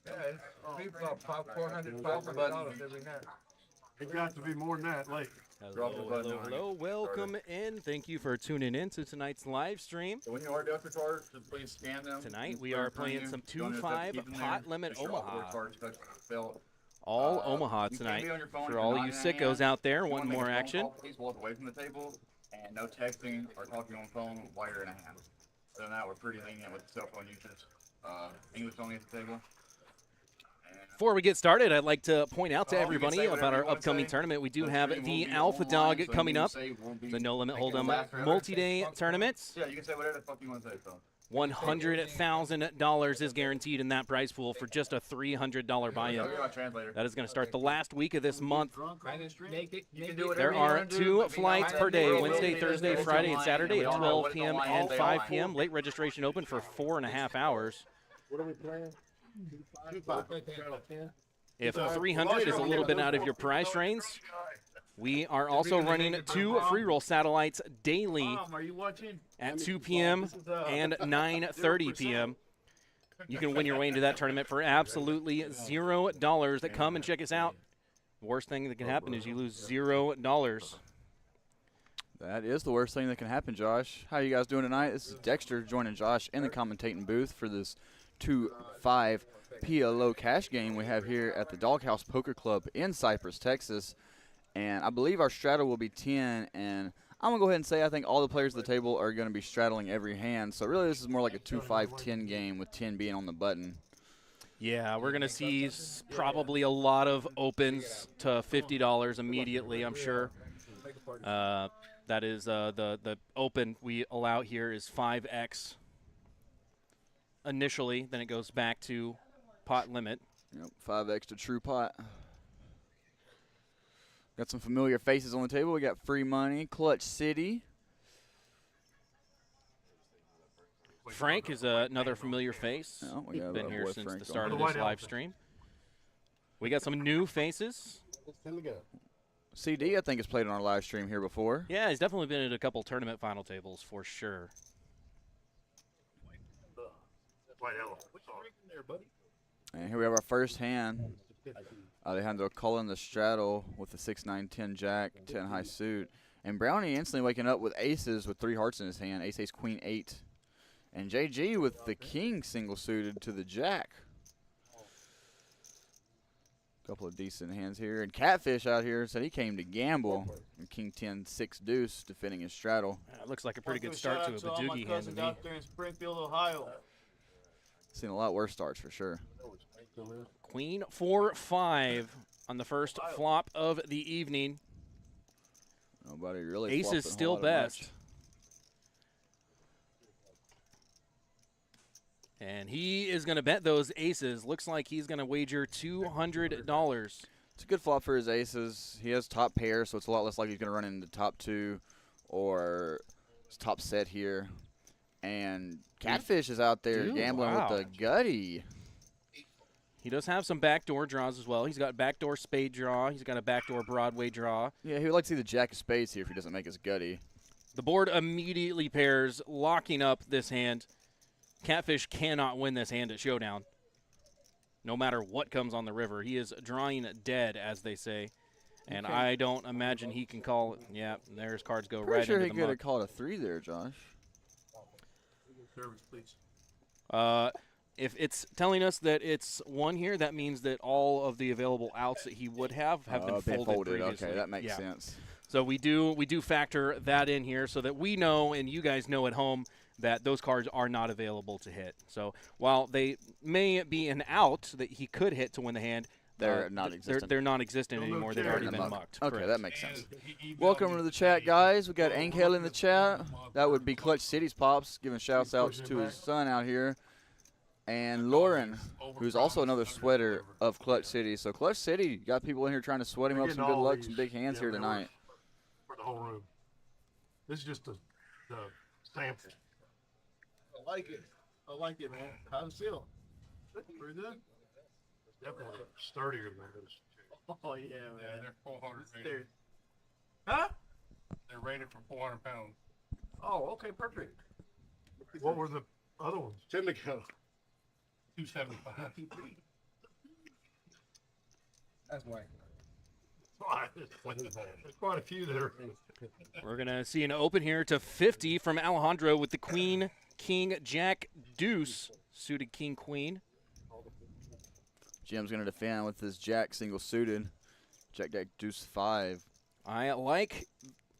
Yeah, it's about $400 every night. It got to be more than that. Like, Hello, hello, hello. Welcome in. Thank you for tuning in to tonight's live stream. So when you are dealt your cards, just please scan them. Tonight we are playing some 2-5 pot limit Omaha. All Omaha tonight. For all you sickos out there wanting more action. Please walk away from the table and no texting or talking on the phone while you're in a hand. So now we're pretty lenient with cell phone usage. English only at the table. Before we get started, I'd like to point out to everybody about our upcoming tournament. We do have the Alpha Dog coming up, the No Limit Hold'em multi-day tournaments. Yeah, you can say whatever the fuck you want to say, so. $100,000 is guaranteed in that prize pool for just a $300 buy-in. That is going to start the last week of this month. There are 2 flights per day, Wednesday, Thursday, Friday, and Saturday at 12 p.m. and 5 p.m. Late registration open for 4.5 hours. what are we playing? If 300 is a little bit out of your price range, we are also running 2 free roll satellites daily at 2 p.m. and 9:30 p.m. You can win your way into that tournament for absolutely $0. Come and check us out. The worst thing that can happen is you lose $0. That is the worst thing that can happen, Josh. How are you guys doing tonight? This is Dexter joining Josh in the commentating booth for this 2-5 PLO cash game we have here at the DogHouse Poker Club in Cypress, Texas. And I believe our straddle will be 10, and I'm going to go ahead and say I think all the players at the table are going to be straddling every hand. So really this is more like a 2-5-10 game with 10 being on the button. Yeah, we're going to see probably a lot of opens to $50 immediately, I'm sure. That is the open we allow here is 5x initially, then it goes back to pot limit. Yep, 5x to true pot. Got some familiar faces on the table. We got Free Money, Clutch City. Frank is another familiar face. Oh, He's been here since Frank the start on of here. this live stream. We got some new faces. It's time to go. CD, I think, has played on our live stream here before. Yeah, he's definitely been at a couple tournament final tables for sure. White yellow. There, buddy. And here we have our first hand. Alejandro calling the straddle with the 6-9-10 jack, 10 high suit. And Brownie instantly waking up with aces with 3 hearts in his hand, ace, ace, queen, 8. And JG with the king single suited to the jack. Couple of decent hands here. And Catfish out here said he came to gamble. And king 10, 6 deuce defending his straddle. It looks like a pretty good start to a Badoogie hand to me. out there in Springfield, Ohio. Seen a lot worse starts for sure. Queen 4-5 on the first flop of the evening. Nobody really. Ace flopping is a whole still lot of best. much. And he is going to bet those aces. Looks like he's going to wager $200. It's a good flop for his aces. He has top pair, so it's a lot less likely he's going to run into top 2 or his top set here. And Catfish is out there gambling with the gutty. He does have some backdoor draws as well. He's got backdoor spade draw. He's got a backdoor Broadway draw. Yeah, he would like to see the jack of spades here if he doesn't make his gutty. The board immediately pairs, locking up this hand. Catfish cannot win this hand at Showdown, no matter what comes on the river. He is drawing dead, as they say, and okay. I don't imagine he can call it. Yeah, there's cards go right into the muck. Pretty sure he could have called a 3 there, Josh. Service, please. If it's telling us that it's 1 here, that means that all of the available outs that he would have been folded previously. Okay, that makes sense. So we do factor that in here so that we know and you guys know at home that those cards are not available to hit. So while they may be an out that he could hit to win the hand, they're non-existent. They're non-existent anymore. They've already been mucked. Okay, correct. That makes sense. Welcome to the chat, guys. We got Angel in the chat. That would be Clutch City's pops, giving shouts outs to his son out here. And Lauren, who's also another sweater of Clutch City. So Clutch City got people in here trying to sweat him up some good luck, some big hands here tonight. For the whole room. This is just the sample. I like it. I like it, man. How's it feel? Pretty good. Definitely sturdier than this. Oh, yeah, man. Yeah, they're 400 rated. There. Huh? They're rated for 400 pounds. Oh, okay, perfect. What were the other ones? Timnico. 275. That's why. There's quite a few that are. We're going to see an open here to 50 from Alejandro with the queen, king, jack, deuce, suited king, queen. Jim's going to defend with his jack single suited. Jack, jack, deuce, 5. I like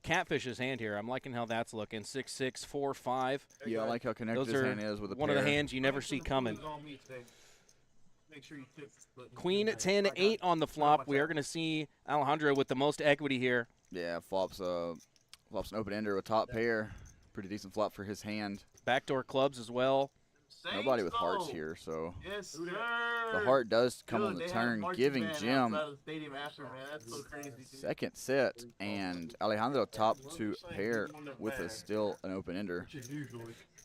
Catfish's hand here. I'm liking how that's looking. 6-6, 4-5. Yeah, I like how connected Those his are hand is with a one pair. of the hands you never see coming. Make sure you tip. Queen 10-8 on the flop. We are going to see Alejandro with the most equity here. Yeah, flops an open ender with top pair. Pretty decent flop for his hand. Backdoor clubs as well. Nobody with hearts here, so Yes, sir. the heart does come Dude, on the they had turn, marching giving band Jim outside of the stadium after, man. That's so crazy, dude. second set, and Alejandro top to pair with still an open ender.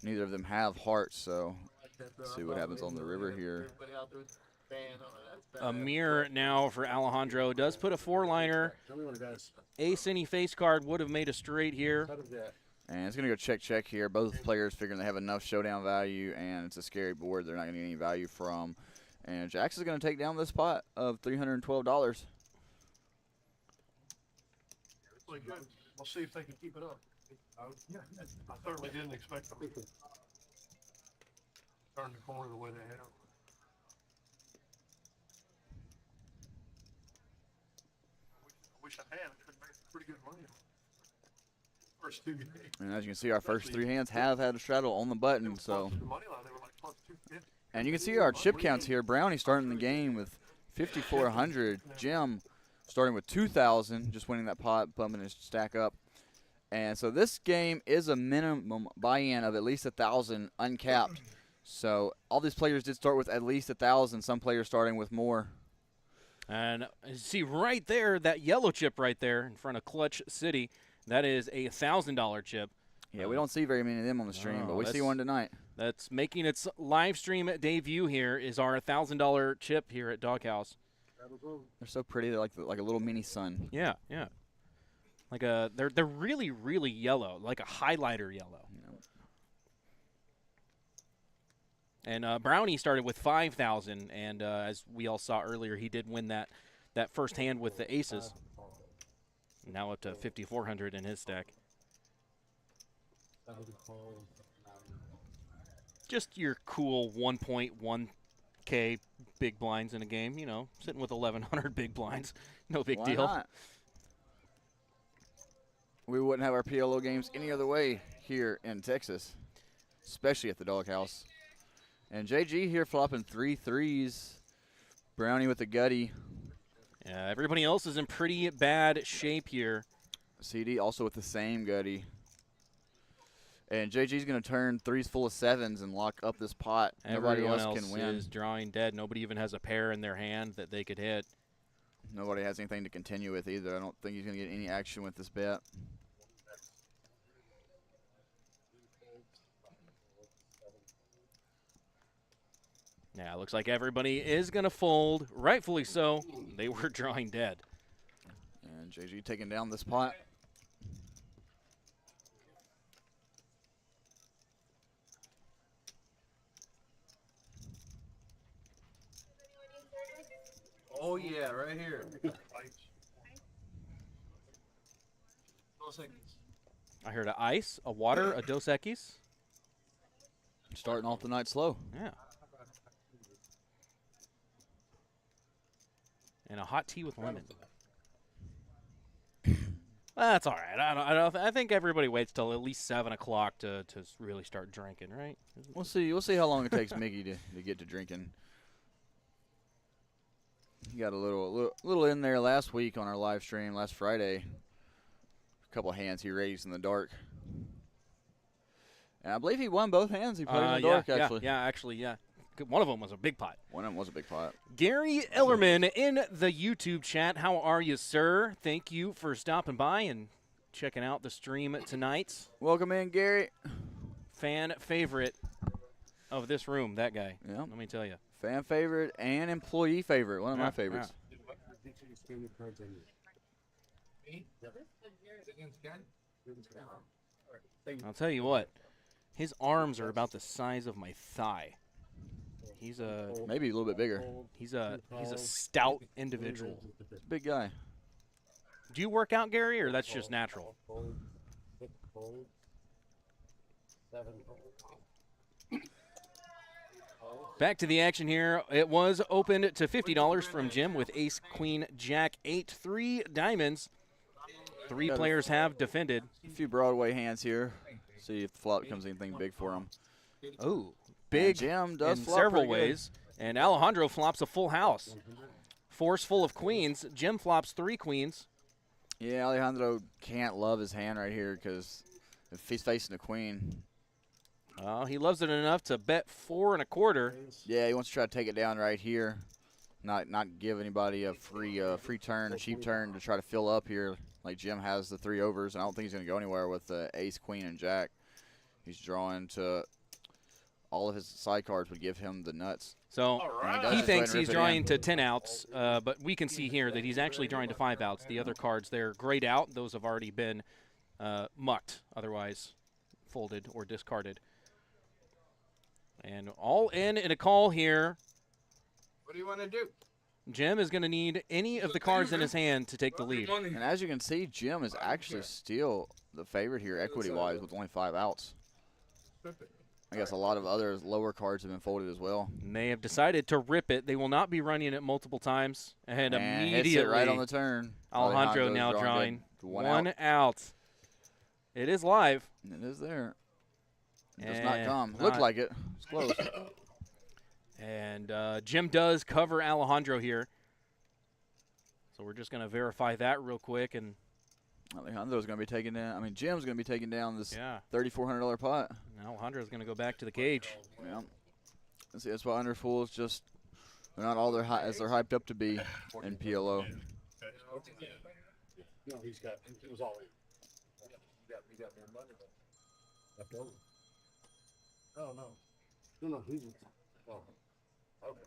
Neither of them have hearts, so let's see what happens on the river here. Everybody out there with the band on it. That's bad. A mirror now for Alejandro. Does put a 4-liner. Ace any face card would have made a straight here. And it's going to go check here. Both players figuring they have enough showdown value, and it's a scary board they're not going to get any value from. And Jax is going to take down this pot of $312. Really good. We'll see if they can keep it up. I certainly didn't expect them to turn the corner the way they have. I wish I had. It could make pretty good money. First 2 games. And as you can see, our first 3 hands have had a straddle on the button. So, The money line, they were like plus 250. and you can see our chip counts here. Brownie starting the game with 5,400. Jim starting with 2,000, just winning that pot, bumping his stack up. And so this game is a minimum buy-in of at least 1,000 uncapped. So all these players did start with at least 1,000. Some players starting with more. And you see right there, that yellow chip right there in front of Clutch City. That is a $1,000 chip. Yeah, we don't see very many of them on the stream, but we see one tonight. That's making its live stream debut here is our $1,000 chip here at Doghouse. They're so pretty. They're like a little mini sun. Yeah, yeah. Like they're really, really yellow, like a highlighter yellow. And Brownie started with 5,000, and as we all saw earlier, he did win that first hand with the aces. Now up to 5,400 in his stack. Just your cool 1.1K big blinds in a game, you know, sitting with 1,100 big blinds. No big Why deal. not? We wouldn't have our PLO games any other way here in Texas, especially at the Doghouse. And JG here flopping 3 threes. Brownie with the gutty. Yeah, everybody else is in pretty bad shape here. CD also with the same gutty. And JG's going to turn threes full of 7s and lock up this pot. Nobody Everyone else can win. is drawing dead. Nobody even has a pair in their hand that they could hit. Nobody has anything to continue with either. I don't think he's going to get any action with this bet. Yeah, looks like everybody is going to fold. Rightfully so. They were drawing dead. And JG taking down this pot. Oh, yeah, right here. I heard a ice, a water, a Dos Equis. Starting off the night slow. Yeah. And a hot tea with lemon. That's all right. I think everybody waits till at least 7 o'clock to really start drinking, right? We'll see. We'll see how long it takes Mickey to get to drinking. He got a little in there last week on our live stream last Friday. A couple hands he raised in the dark. And I believe he won both hands. He played in the dark, actually. Yeah, actually, yeah. One of them was a big pot. One of them was a big pot. Gary Ellerman in the YouTube chat. How are you, sir? Thank you for stopping by and checking out the stream tonight. Welcome in, Gary. Fan favorite of this room, that guy. Yeah. Let me tell you. Fan favorite and employee favorite. One of my favorites. I'll tell you what. His arms are about the size of my thigh. He's a Maybe a little bit bigger. he's a stout individual. Big guy. Do you work out, Gary, or that's just natural? Back to the action here. It was opened to $50 from Jim with ace, queen, jack, 8, 3 diamonds. 3 players have defended. A few Broadway hands here. See if the flop becomes anything big for him. Oh, big Jim in does flop several pretty good. ways. And Alejandro flops a full house. Force full of queens. Jim flops 3 queens. Yeah, Alejandro can't love his hand right here because if he's facing a queen, He loves it enough to bet 4 1/4. yeah, he wants to try to take it down right here. Not give anybody a free turn, a cheap turn to try to fill up here. Like Jim has the 3 overs, and I don't think he's going to go anywhere with the ace, queen, and jack. He's drawing to all of his side cards would give him the nuts. So does he just thinks go ahead and he's rip it drawing in. to 10 outs, but we can see here that he's actually drawing to 5 outs. The other cards, they're grayed out. Those have already been mucked, otherwise folded or discarded. And all in a call here. What do you want to do? Jim is going to need any of the cards in his hand to take the lead. And as you can see, Jim is actually still the favorite here, equity-wise, with only 5 outs. I guess a lot of other lower cards have been folded as well. And they have decided to rip it. They will not be running it multiple times. And hits immediately, it right on the turn. Alejandro Alejandro's now drawing good. 1 out. It is live. It is there. It does And not come. not- Looked like it. It's close. And Jim does cover Alejandro here. So we're just going to verify that real quick. And Alejandro's going to be taking down. I mean, Jim's going to be taking down this yeah, $3,400 pot. Alejandro's going to go back to the cage. Yeah. See, that's why underfools just they're not all as they're hyped up to be in PLO. No, he's got, it was all. Oh, no. No, he's, oh, okay.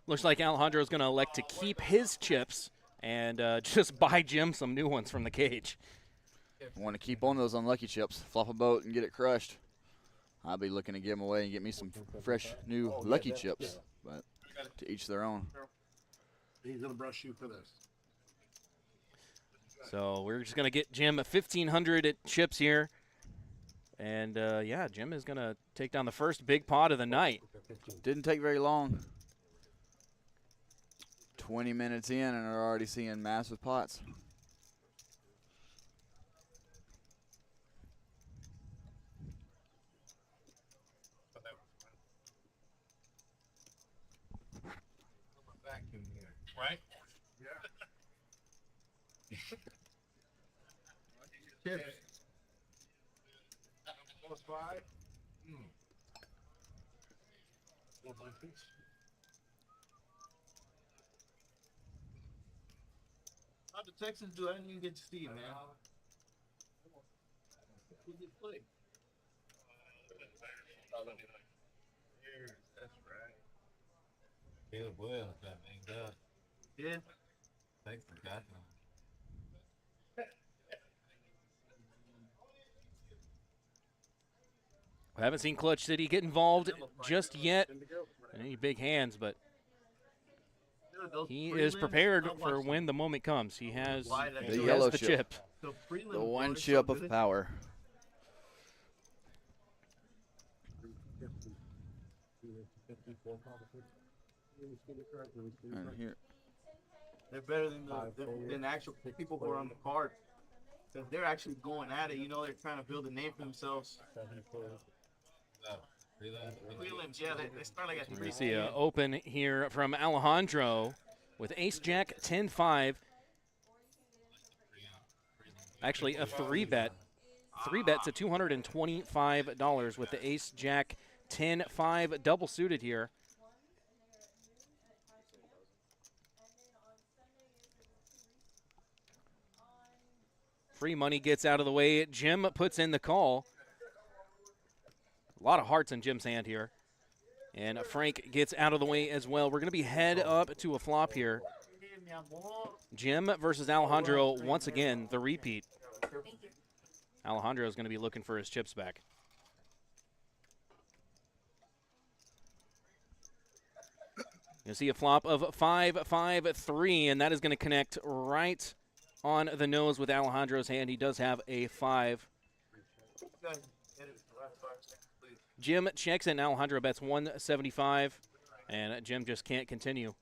Looks like Alejandro's going to elect to keep his chips and just buy Jim some new ones from the cage. Want to keep on those unlucky chips. Flop a boat and get it crushed. I'll be looking to give them away and get me some fresh new lucky chips. But to each their own. He's going to brush you for this. So we're just going to get Jim 1,500 chips here. And, yeah, Jim is going to take down the first big pot of the night. Didn't take very long. 20 minutes in and are already seeing massive pots. Vacuum here. Right? Chips. Plus 5. How the Texans do? I didn't even get to see, man. Who did you play? That's right. Caleb Williams got banged up. Yeah. They forgot him. We haven't seen Clutch City get involved just yet. Any big hands, but he is prepared for when the moment comes. He has The yellow the chip. chip. The one chip of power. And here, They're better than than actual people who are on the card. Because they're actually going at it. You know, they're trying to build a name for themselves. Prelims, yeah, they start like at We 3. see an open here from Alejandro with ace-jack 10-5. Actually, a 3-bet. 3-bet to $225 with the ace-jack 10-5 double suited here. Free money gets out of the way. Jim puts in the call. A lot of hearts in Jim's hand here. And Frank gets out of the way as well. We're going to be head up to a flop here. Jim versus Alejandro once again, the repeat. Alejandro is going to be looking for his chips back. You'll see a flop of 5-5-3, and that is going to connect right on the nose with Alejandro's hand. He does have a 5. Jim checks in. Alejandro bets 175, and Jim just can't continue.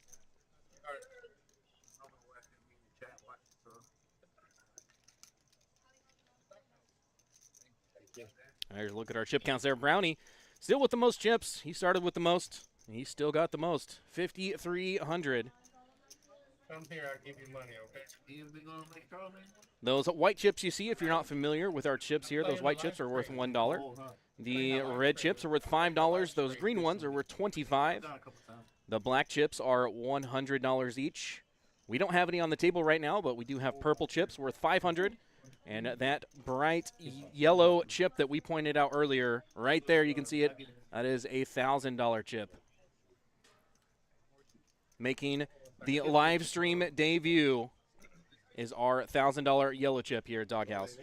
There's a look at our chip counts there. Brownie still with the most chips. He started with the most. He still got the most. 5,300. Come here, I'll give you money, okay? Those white chips you see, if you're not familiar with our chips here, those white chips are worth $1. The red chips are worth $5. Those green ones are worth $25. The black chips are $100 each. We don't have any on the table right now, but we do have purple chips worth $500. And that bright yellow chip that we pointed out earlier, right there, you can see it. That is a $1,000 chip. Making the live stream debut is our $1,000 yellow chip here at DogHouse.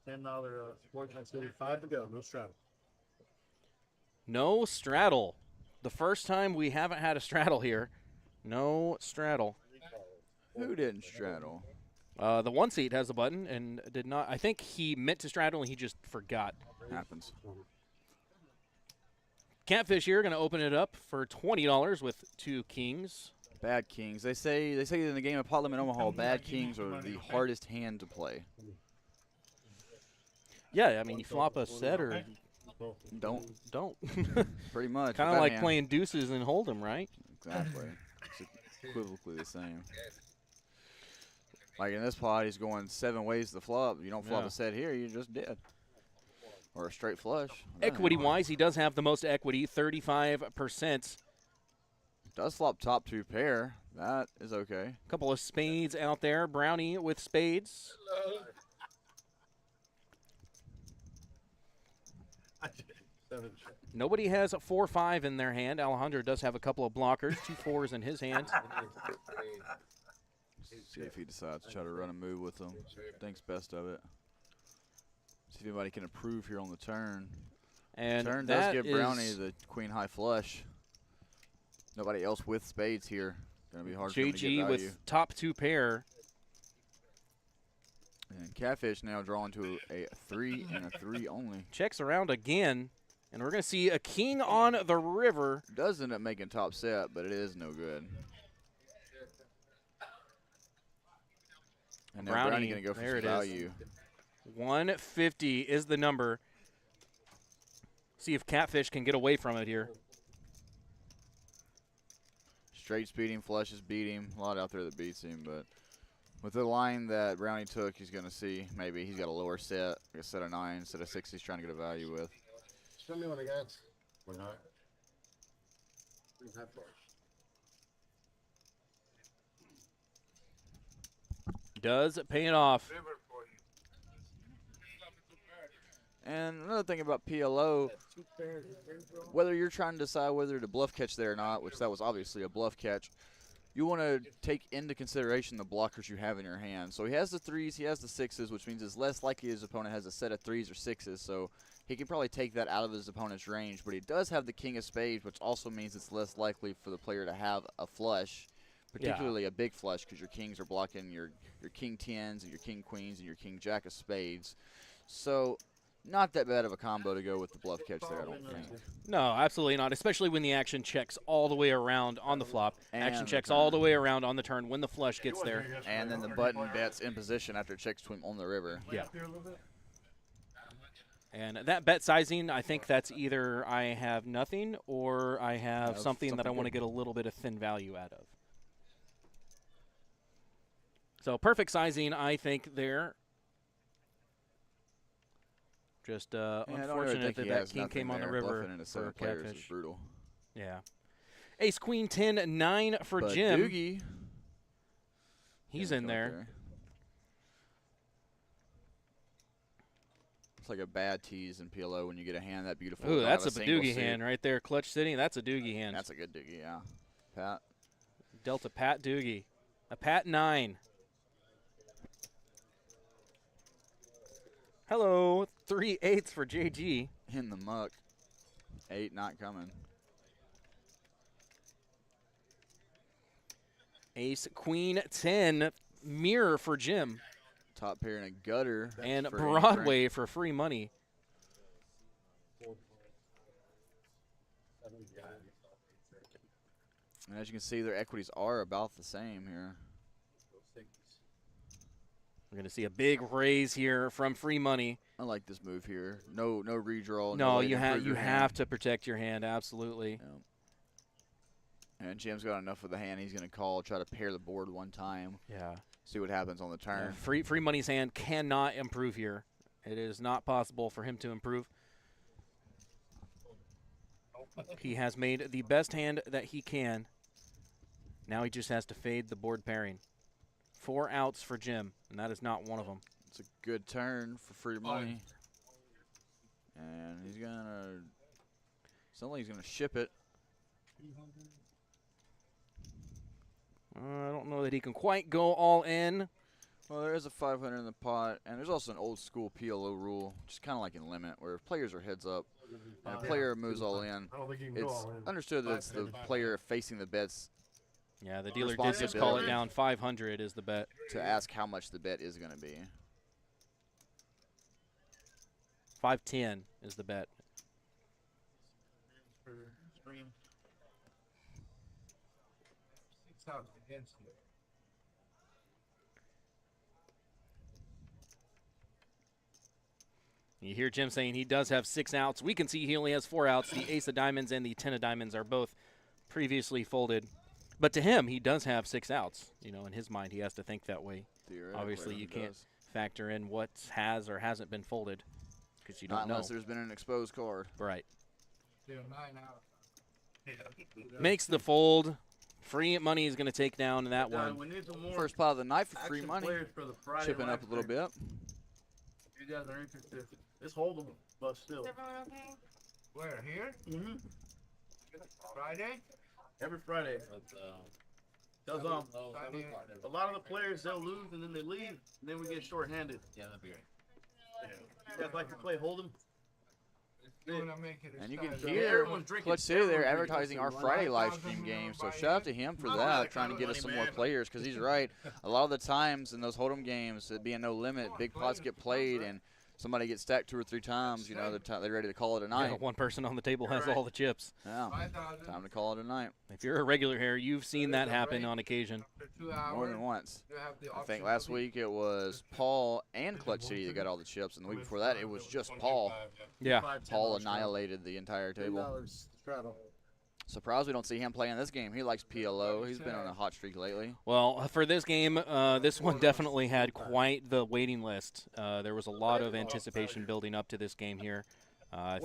$10 Sports City, 5 to go. No straddle. No straddle. The first time we haven't had a straddle here. No straddle. Who didn't straddle? The one seat has a button and did not. I think he meant to straddle and he just forgot. Happens. Catfish here going to open it up for $20 with 2 kings. Bad kings. They say in the game of Pot Limit Omaha, bad kings are the hardest hand to play. Yeah, I mean, you flop a set or Don't. Pretty much. Kind of Bad like hand. playing deuces and Hold'em, right? Exactly. It's equivocally the same. Like in this pot, he's going 7 ways to the flop. You don't flop a set here, you just did. Or a straight flush. Equity-wise, he does have the most equity, 35%. Does flop top 2 pair. That is okay. A couple of spades out there. Brownie with spades. Nobody has a 4-5 in their hand. Alejandro does have a couple of blockers, 2 4s in his hand. See if he decides to try to run a move with them. Thinks best of it. See if anybody can approve here on the turn. And Turn does give Brownie the queen high flush. Nobody else with spades here. Gonna be hard for him to get JG value. with top 2 pair. And Catfish now drawing to a 3 and a 3 only. Checks around again. And we're going to see a king on the river. Does end up making top set, but it is no good. And now Brownie going to go for some value. 150 is the number. See if Catfish can get away from it here. Straight beat him, flushes beat him. A lot out there that beats him, but with the line that Brownie took, he's going to see maybe he's got a lower set, like a set of 9 instead of 6 he's trying to get a value with. Show me what I got. We're not. Does pay it off. And another thing about PLO, whether you're trying to decide whether to bluff catch there or not, which that was obviously a bluff catch, you want to take into consideration the blockers you have in your hand. So he has the 3s, he has the 6s, which means it's less likely his opponent has a set of 3s or 6s. So he can probably take that out of his opponent's range. But he does have the king of spades, which also means it's less likely for the player to have a flush, particularly a big flush, because your kings are blocking your king 10s and your king queens and your king jack of spades. So not that bad of a combo to go with the bluff catch there, I don't think. No, absolutely not, especially when the action checks all the way around on the flop. And action the checks turn. all the way around on the turn when the flush gets there. And then the button bets in position after it checks to him on the river. Yeah. And that bet sizing, I think that's either I have nothing or I have something that I want to get a little bit of thin value out of. So perfect sizing, I think, there. Just unfortunate that king came on the river for Catfish. Is brutal. Yeah. Ace, queen, 10, 9 for But Jim. Doogie, He's in there. It's like a bad tease in PLO when you get a hand that beautiful. Ooh, don't that's have a single Doogie suit. hand right there. Clutch sitting. That's a Doogie hand. That's a good Doogie, yeah. Pat. Delta Pat Doogie. A Pat 9. Hello, 3 8s for JG. In the muck. 8 not coming. Ace, Queen, 10. Mirror for Jim. Top pair and a gutter. And for Broadway for free money. And as you can see, their equities are about the same here. We're going to see a big raise here from free money. I like this move here. No redraw. No, way to you improve your have hand. to protect your hand, absolutely. Yeah. And Jim's got enough with the hand. He's going to call, try to pair the board one time. Yeah. See what happens on the turn. Free money's hand cannot improve here. It is not possible for him to improve. He has made the best hand that he can. Now he just has to fade the board pairing. 4 outs for Jim, and that is not one of them. It's a good turn for free money. And he's going to, sounds like he's going to ship it. I don't know that he can quite go all in. Well, there is a 500 in the pot, and there's also an old school PLO rule, just kind of like in limit, where if players are heads up and a player moves all in, I don't think you can go it's all in. understood that it's the player facing the bets Yeah, the dealer did just call it down. 500 is the bet. to ask how much the bet is going to be. 510 is the bet. Stream. 6 outs against you. You hear Jim saying he does have 6 outs. We can see he only has 4 outs. The ace of diamonds and the 10 of diamonds are both previously folded. But to him, he does have 6 outs. You know, in his mind, he has to think that way. Obviously, you can't factor in what has or hasn't been folded because you don't know. Unless there's been an exposed card. Right. Still 9 out. Makes the fold. Free money is going to take down that one. We need some more First pot of the night for free action money. players for the Friday Chipping up a live little stream. bit. If you guys are interested, it's hold'em, but still. Is everyone okay? Where, here? Mm-hmm. Friday? Every Friday. Cause a lot of the players they'll lose and then they leave, and then we get short-handed. Yeah, that'd be great. You guys like to play hold'em? And you can Yeah, hear everyone's drinking. Clutch City there Everyone's advertising our drinking. Friday live stream game. So shout out to him for that, trying to get us some more players because he's right. A lot of the times in those hold'em games, it being no limit, big pots get played and somebody gets stacked 2 or 3 times. You know, they're ready to call it a night. Yeah, one person on the table has all the chips. Yeah, time to call it a night. If you're a regular here, you've seen that happen on occasion. More than once. I think last week it was Paul and Clutch City that got all the chips, and the week before that it was just Paul. Yeah. Paul annihilated the entire table. Surprised we don't see him playing this game. He likes PLO. He's been on a hot streak lately. Well, for this game, this one definitely had quite the waiting list. There was a lot of anticipation building up to this game here. I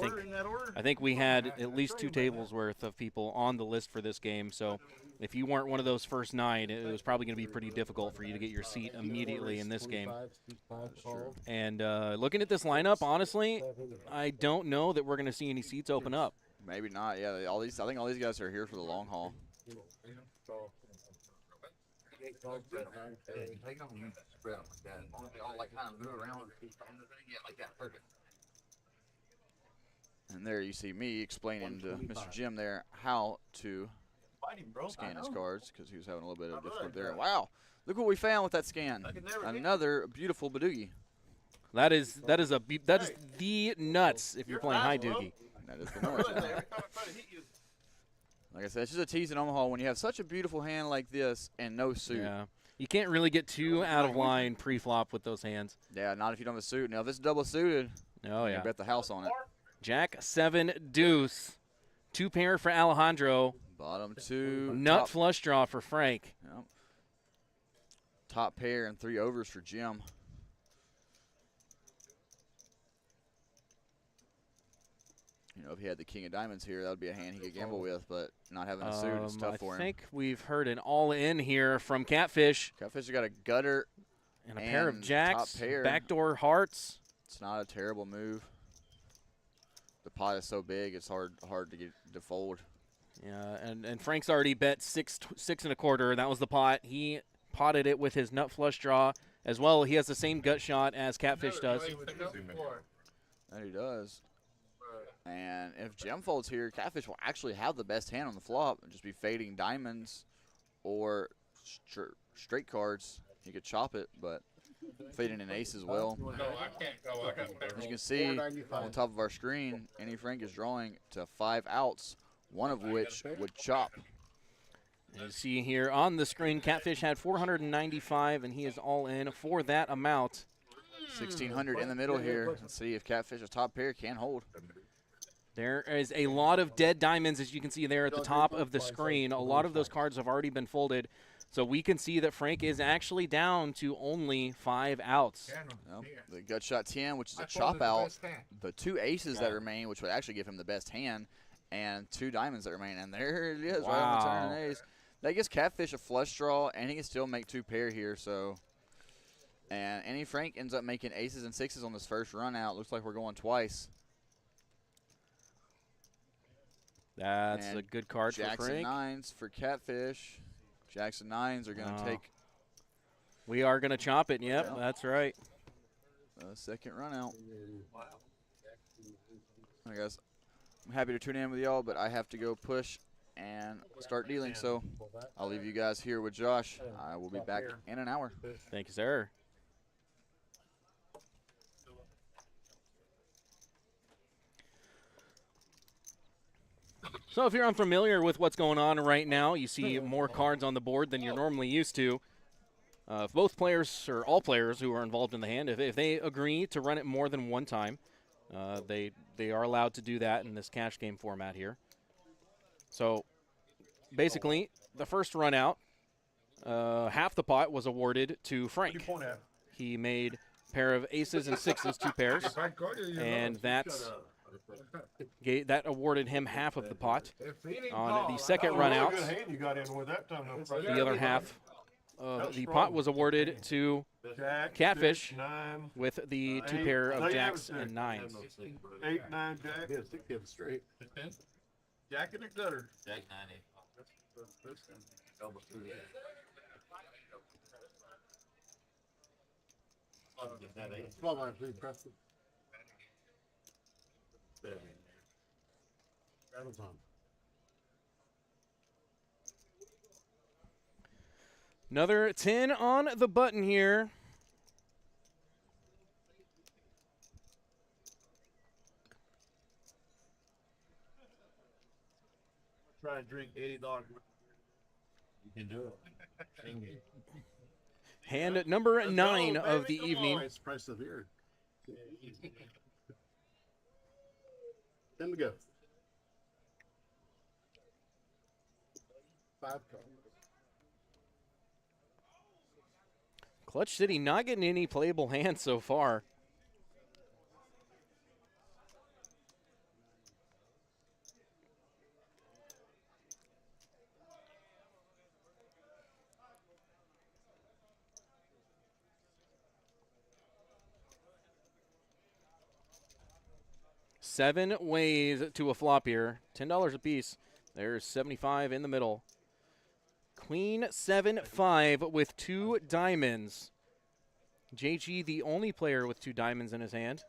think we had at least 2 tables worth of people on the list for this game. So if you weren't one of those first 9, it was probably going to be pretty difficult for you to get your seat immediately in this game. And looking at this lineup, honestly, I don't know that we're going to see any seats open up. Maybe not. Yeah, I think all these guys are here for the long haul. And there you see me explaining to Mr. Jim there how to scan his cards because he was having a little bit of difficulty there. Wow, look what we found with that scan. Another beautiful Badoogie. That is the nuts if you're playing high doogie. That is the nuts. Like I said, it's just a tease in Omaha when you have such a beautiful hand like this and no suit. Yeah. You can't really get too out of line pre-flop with those hands. Yeah, not if you don't have a suit. Now, if it's double suited, oh yeah, you bet the house on it. Jack 7 deuce, 2 pair for Alejandro. Bottom 2. Nut flush draw for Frank. Yep. Top pair and 3 overs for Jim. You know, if he had the king of diamonds here, that would be a hand he could gamble with, but not having a suit is tough for him. I think we've heard an all-in here from Catfish. Catfish has got a gutter and a pair of jacks, top pair. backdoor hearts. It's not a terrible move. The pot is so big, it's hard to get to fold. Yeah, and Frank's already bet 6 1/4. That was the pot. He potted it with his nut flush draw as well. He has the same gut shot as Catfish does. That he does. And if Gem folds here, Catfish will actually have the best hand on the flop and just be fading diamonds or straight cards. He could chop it, but fading an ace as well. No, I can't go. I got payroll. As you can see on top of our screen, Annie Frank is drawing to 5 outs, one of which would chop. You see here on the screen, Catfish had 495, and he is all in for that amount. 1,600 in the middle here. Let's see if Catfish's top pair can hold. There is a lot of dead diamonds, as you can see there at the top of the screen. A lot of those cards have already been folded. So we can see that Frank is actually down to only 5 outs. Well, the gut shot 10, which is a chop out. The 2 aces that remain, which would actually give him the best hand, and 2 diamonds that remain. And there it is, right on the turn of ace. That gives Catfish a flush draw, and he can still make 2 pair here. So, and Annie Frank ends up making aces and 6s on this first run out. Looks like we're going twice. That's And a good card for Jackson Frank. 9s for Catfish. Jackson 9s are going to take We are going to chop it. Yep, that's right. the second run out. All right, guys. I'm happy to tune in with y'all, but I have to go push and start dealing. So I'll leave you guys here with Josh. I will be back in an hour. Thank you, sir. So if you're unfamiliar with what's going on right now, you see more cards on the board than you're normally used to. If both players, or all players who are involved in the hand, if they agree to run it more than one time, they are allowed to do that in this cash game format here. So basically, the first run out, half the pot was awarded to Frank. He made a pair of aces and 6s, 2 pairs, and that awarded him half of the pot. On the second run out, the other half of the pot was awarded to Catfish with the 2 pair of jacks and 9s. 8, 9, jack. Yeah, 6 him straight. Jack in the gutter. Jack 90. Small line, please, Preston. Rattles on. Another 10 on the button here. Try and drink $80. You can do it. Hand number 9 of the evening. It's price of beer. 10 to go. 5 cards. Clutch City not getting any playable hands so far. Seven ways to a flop here. $10 a piece. There's 75 in the middle. Queen 7-5 with 2 diamonds. JG, the only player with 2 diamonds in his hand.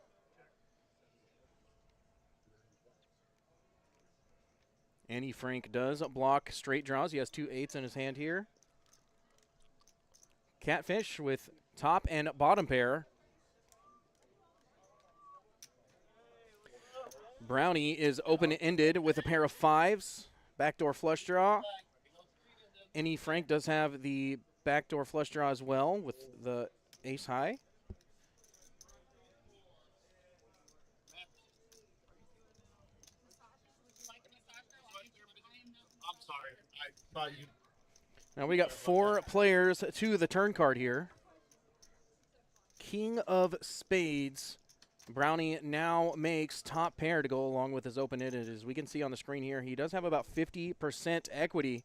Annie Frank does block straight draws. He has 2 8s in his hand here. Catfish with top and bottom pair. Brownie is open-ended with a pair of 5s. Backdoor flush draw. Annie Frank does have the backdoor flush draw as well with the ace high. I'm sorry. I thought you. Now we got 4 players to the turn card here. King of spades. Brownie now makes top pair to go along with his open-ended. As we can see on the screen here, he does have about 50% equity.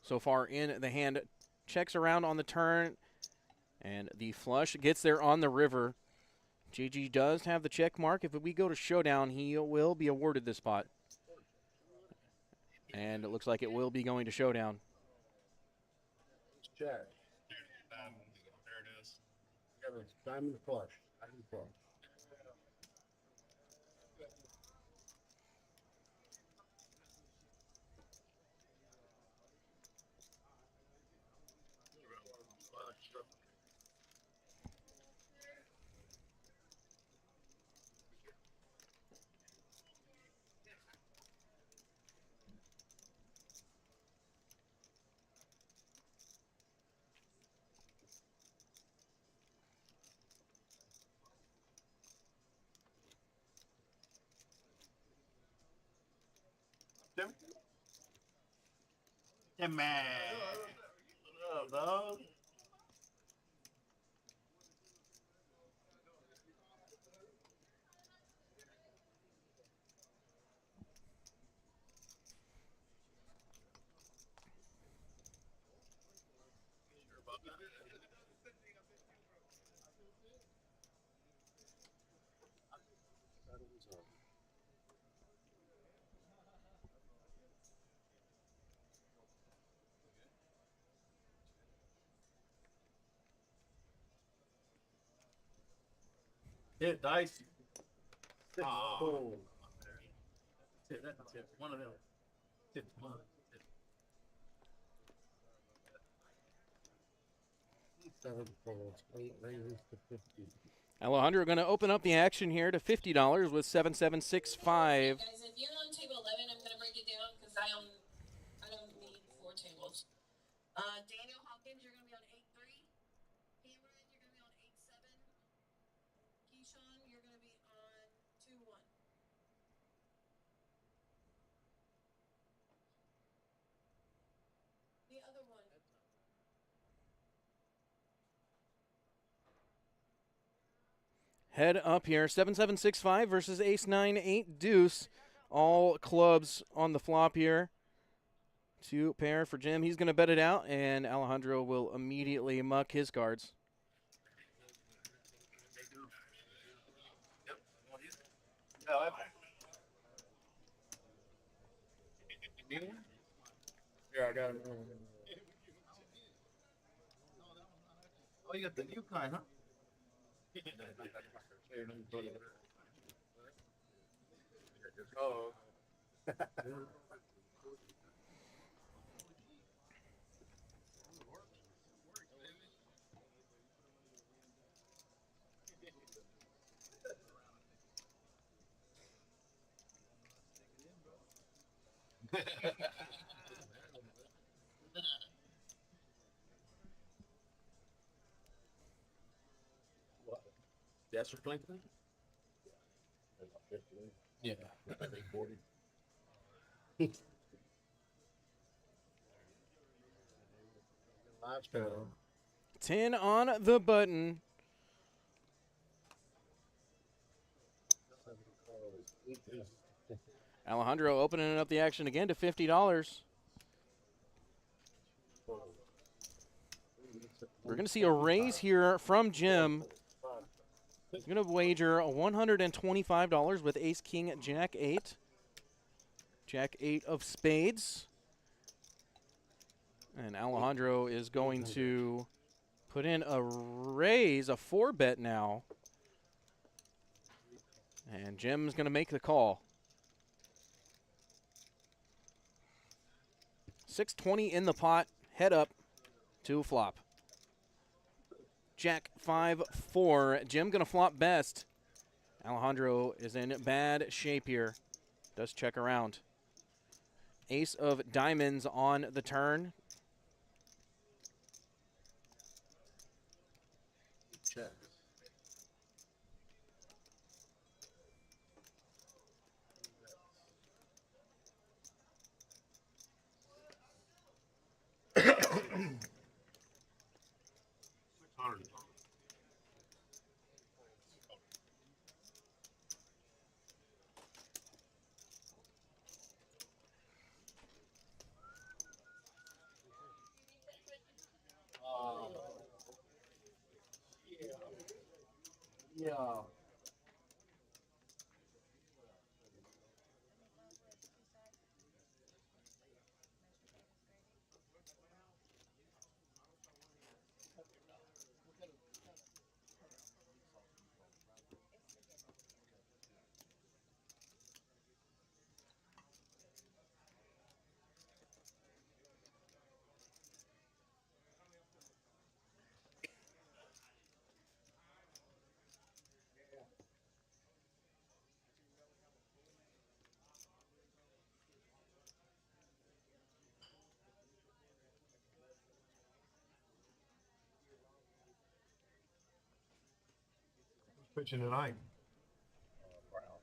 So far in the hand, checks around on the turn, and the flush gets there on the river. JG does have the check mark. If we go to showdown, he will be awarded this spot. And it looks like it will be going to showdown. Check. There it is. Got a diamond flush. Diamond flush. Yeah, man. What up, dog? Hit dice. Oh. That's it. That's it. One of them. That's it. One of them. 7 folds. 8 raises to 50. Alejandro going to open up the action here to $50 with 7765. Guys, if you're on table 11, I'm gonna break it down because I don't need 4 tables. Daniel Hawkins, you're gonna be on 8-3. Cameron, you're gonna be on 8-7. Keyshawn, you're gonna be on 2-1. The other one. Head up here, 7765 versus ace 9-8 deuce. All clubs on the flop here. 2 pair for Jim. He's going to bet it out, and Alejandro will immediately muck his cards. Here, I got it. Oh, you got the new kind, huh? Oh. That's for Clinton? Yeah. 40. 5 pair. 10 on the button. 7 cards. 8 raises to 50. Alejandro opening up the action again to $50. We're going to see a raise here from Jim. He's going to wager $125 with ace, king, jack 8. Jack 8 of spades. And Alejandro is going to put in a raise, a 4-bet now. And Jim's going to make the call. 620 in the pot, head up to flop. Jack 5-4. Jim going to flop best. Alejandro is in bad shape here. Does check around. Ace of diamonds on the turn. Check. Yeah. Pitching tonight.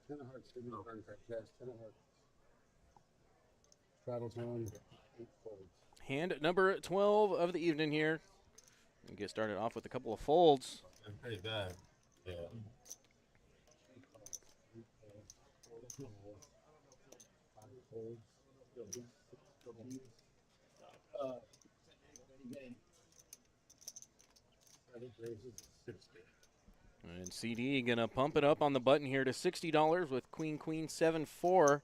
10 of hearts, give me the burn card. Yes, 10 of hearts. Battle tone, 8 folds. Hand number 12 of the evening here. We get started off with a couple of folds. Pretty bad. Yeah. And CD gonna pump it up on the button here to $60 with Queen 7-4.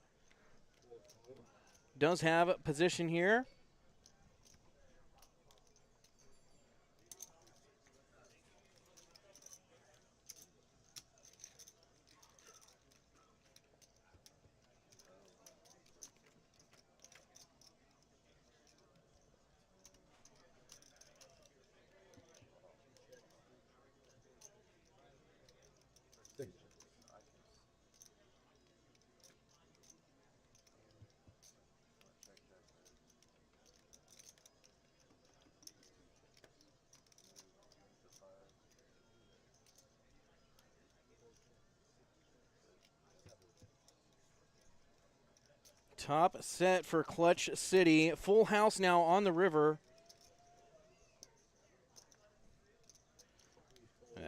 Does have position here. Top set for Clutch City. Full house now on the river.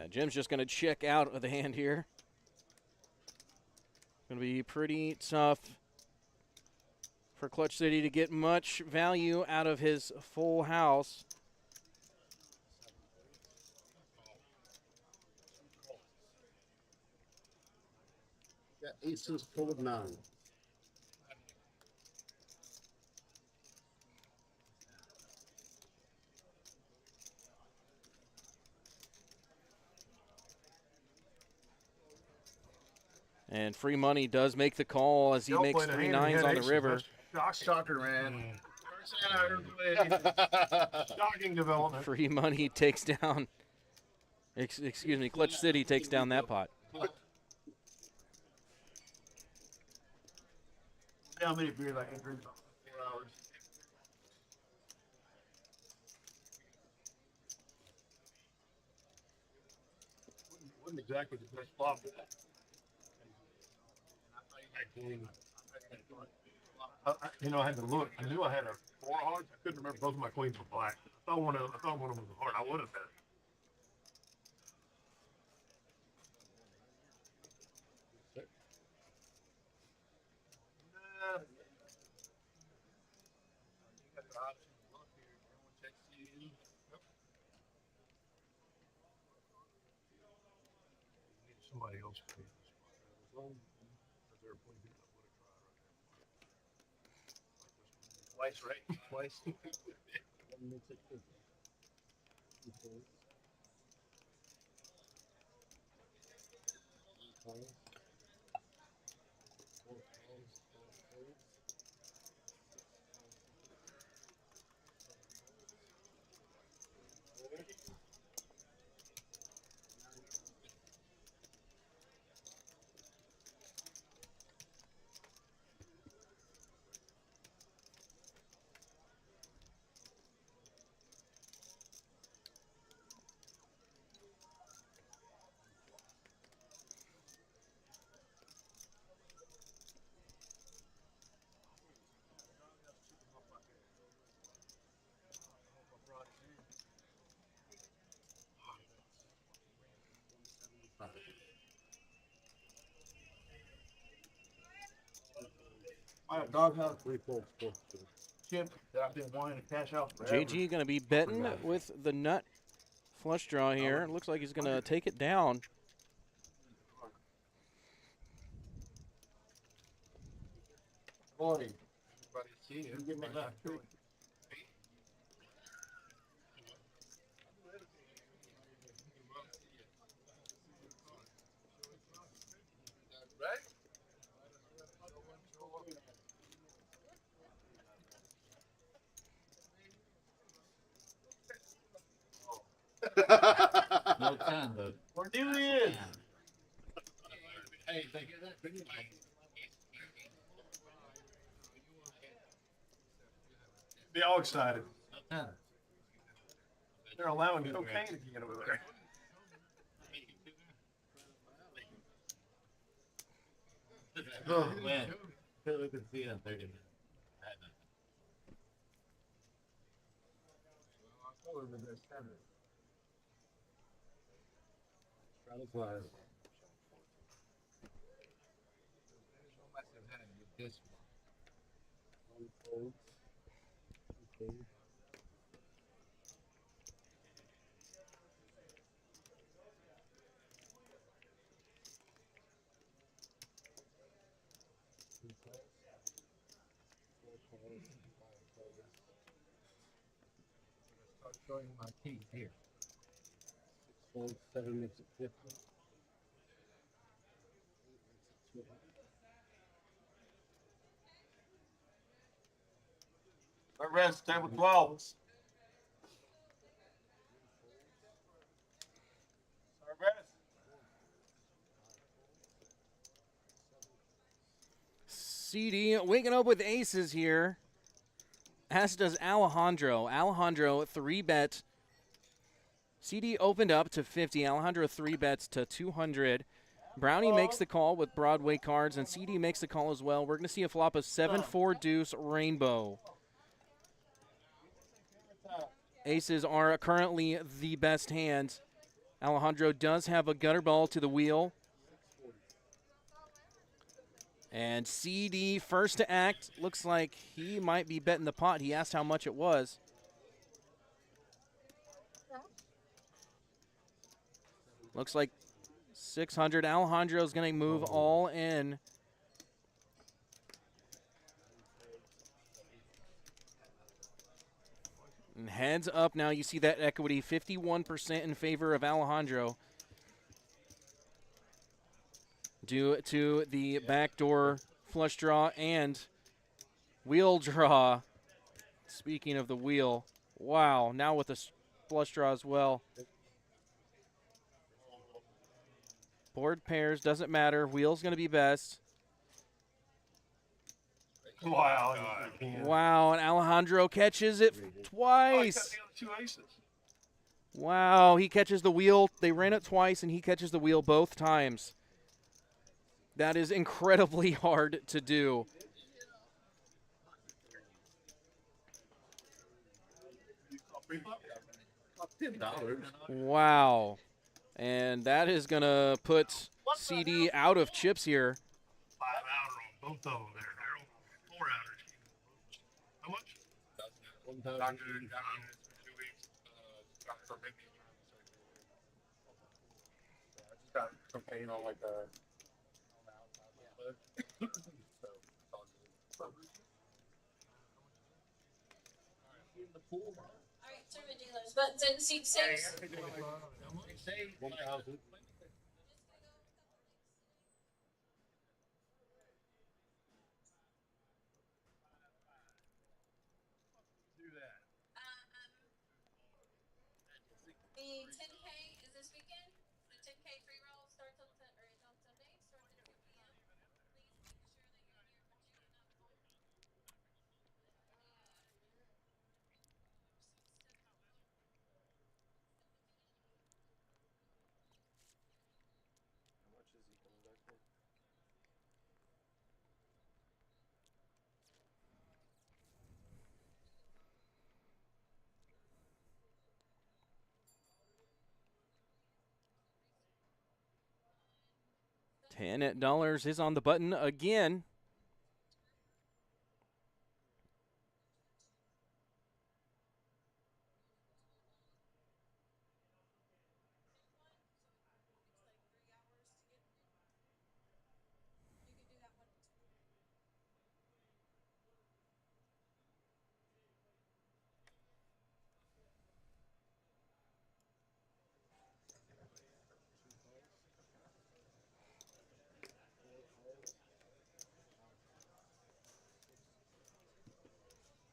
Jim's just going to check out of the hand here. Going to be pretty tough for Clutch City to get much value out of his full house. Got aces full of 9. And free money does make the call as he makes 3 nines on the river. Shocker, man. Shocking development. Free money takes down, excuse me, Clutch City takes down that pot. How many beers I can drink in 4 hours? Wasn't exactly the best flop for that. You know, I had to look. I knew I had a 4 hearts. I couldn't remember both of my queens were black. I thought one of them was a heart. I would have had it. Somebody else. Twice, right? Twice. I have DogHouse 3 folds chip that I've been wanting to cash out forever. JG going to be betting with the nut flush draw here. Looks like he's going to take it down. Boy, you give me that. No time, though. Cornelius! Hey, thank you. Be all excited. No time. They're allowing cocaine again over there. Oh, man. We could see it in 30 minutes. Start showing my teeth here. 6 folds, 7 makes it 50. Rest, table 12. CD waking up with aces here, as does Alejandro. Alejandro 3-bet. CD opened up to 50. Alejandro 3-bets to 200. Brownie makes the call with Broadway cards, and CD makes the call as well. We're going to see a flop of 7-4 deuce rainbow. Aces are currently the best hand. Alejandro does have a gutter ball to the wheel. And CD first to act. Looks like he might be betting the pot. He asked how much it was. Looks like 600. Alejandro's going to move all in. And heads up now. You see that equity, 51% in favor of Alejandro. Due to the backdoor flush draw and wheel draw. Speaking of the wheel, wow, now with the flush draw as well. Board pairs, doesn't matter. Wheel's going to be best. Wow. Wow, and Alejandro catches it twice. Two aces. Wow, he catches the wheel. They ran it twice, and he catches the wheel both times. That is incredibly hard to do. Wow. And that is going to put CD out of chips here. 5 outer on both of them there, Daryl. 4 outers. How much? 1,000. Got some pain on like the Alright, tournament dealers, buttons in seat 6. 1,000. The 10K is this weekend. The 10K free roll starts on Sunday. Starts at 2 p.m. Please make sure that you're here for 2 and not 4. $10 is on the button again.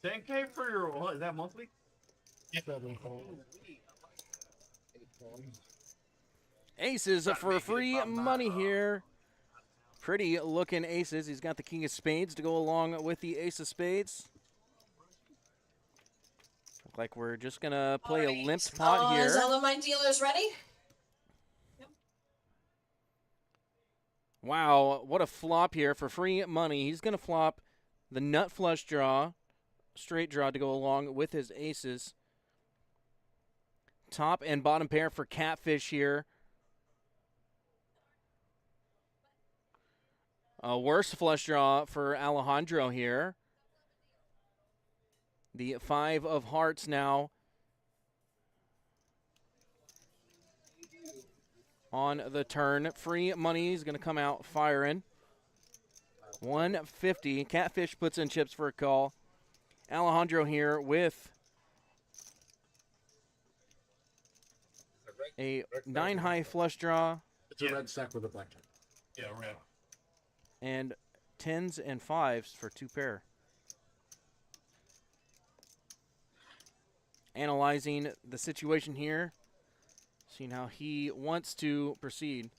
$10K for your, what, is that monthly? 7 folds. 8 folds. Aces for free money here. Pretty looking aces. He's got the king of spades to go along with the ace of spades. Look like we're just going to play a limped pot here. Is all of my dealers ready? Wow, what a flop here for free money. He's going to flop the nut flush draw, straight draw to go along with his aces. Top and bottom pair for Catfish here. A worse flush draw for Alejandro here. The 5 of hearts now on the turn. Free money is going to come out firing. 150. Catfish puts in chips for a call. Alejandro here with a 9-high flush draw. It's a red sack with a blackjack. Yeah, red. And 10s and 5s for 2 pair. Analyzing the situation here. Seeing how he wants to proceed.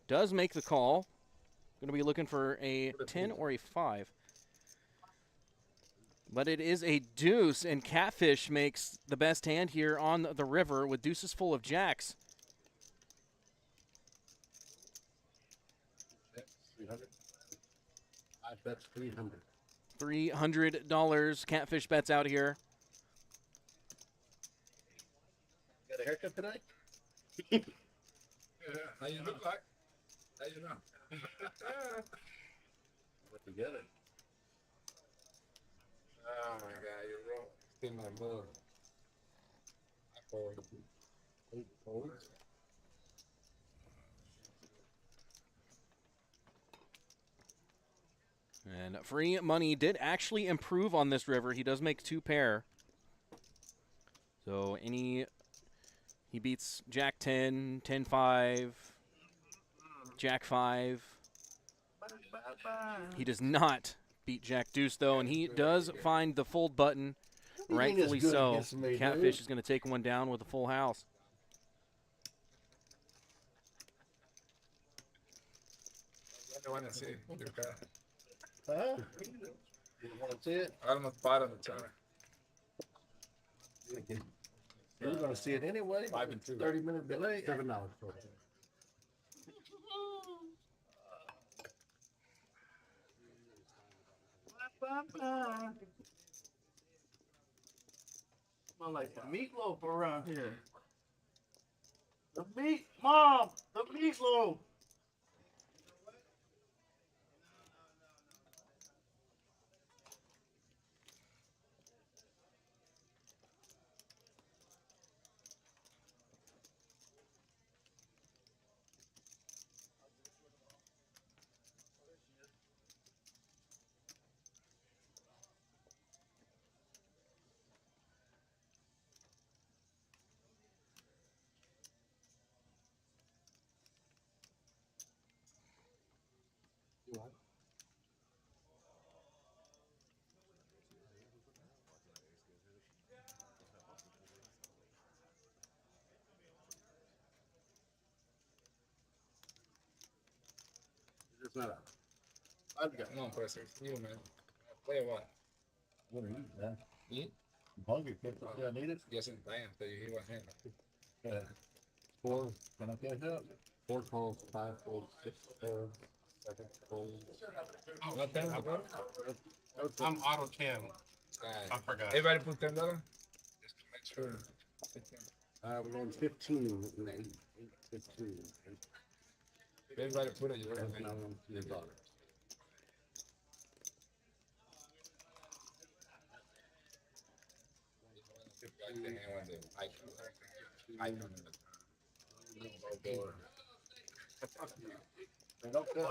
Does make the call. Going to be looking for a 10 or a 5. But it is a deuce, and Catfish makes the best hand here on the river with deuces full of jacks. 300. I bet 300. $300 Catfish bets out here. Got a haircut today? Yeah, how you look like? How you know? Put together. Oh my God, you're wrong. Still my mug. I fold. 8 folds. And free money did actually improve on this river. He does make 2 pair. So he beats Jack 10, 10-5, Jack 5. He does not beat Jack Deuce, though, and he does find the fold button, rightfully so. Catfish is going to take one down with a full house. I want to see your card. Huh? You want to see it? Almost bottom of the time. You're going to see it anyway. 5 and 2. 30-minute delay. $7 for it. Smell like the meatloaf around here. The meat, Mom, the meatloaf. It's not a. I've got come on, Presser. You, man. Play what? What are you, man? Eat? I'm hungry. I need it. Yes, and bam. So you hear what hand. Yeah. 4. Can I catch up? 4 calls, 5 calls, 6 calls, 7 calls. What time, bro? I'm auto 10. I forgot. Everybody put $10? Just to make sure. We're on 15 and 8, 15. Everybody put it. You're That's right. now on $10. Like the hand when the icon.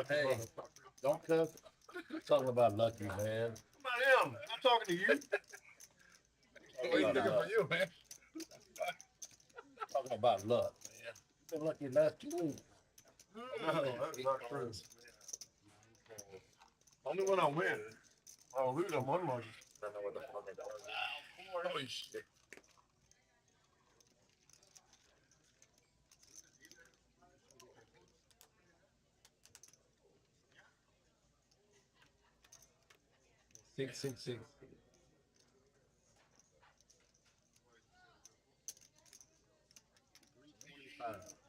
Hey, don't cuss. Talking about lucky, man. I am. I'm talking to you. What are you looking for you, man? Talking about luck, man. Been lucky last 2 weeks. No, that's not true. Only when I win. I'll lose, I'm unlucky. I don't know what the fuck I got. Holy shit. Six. 5.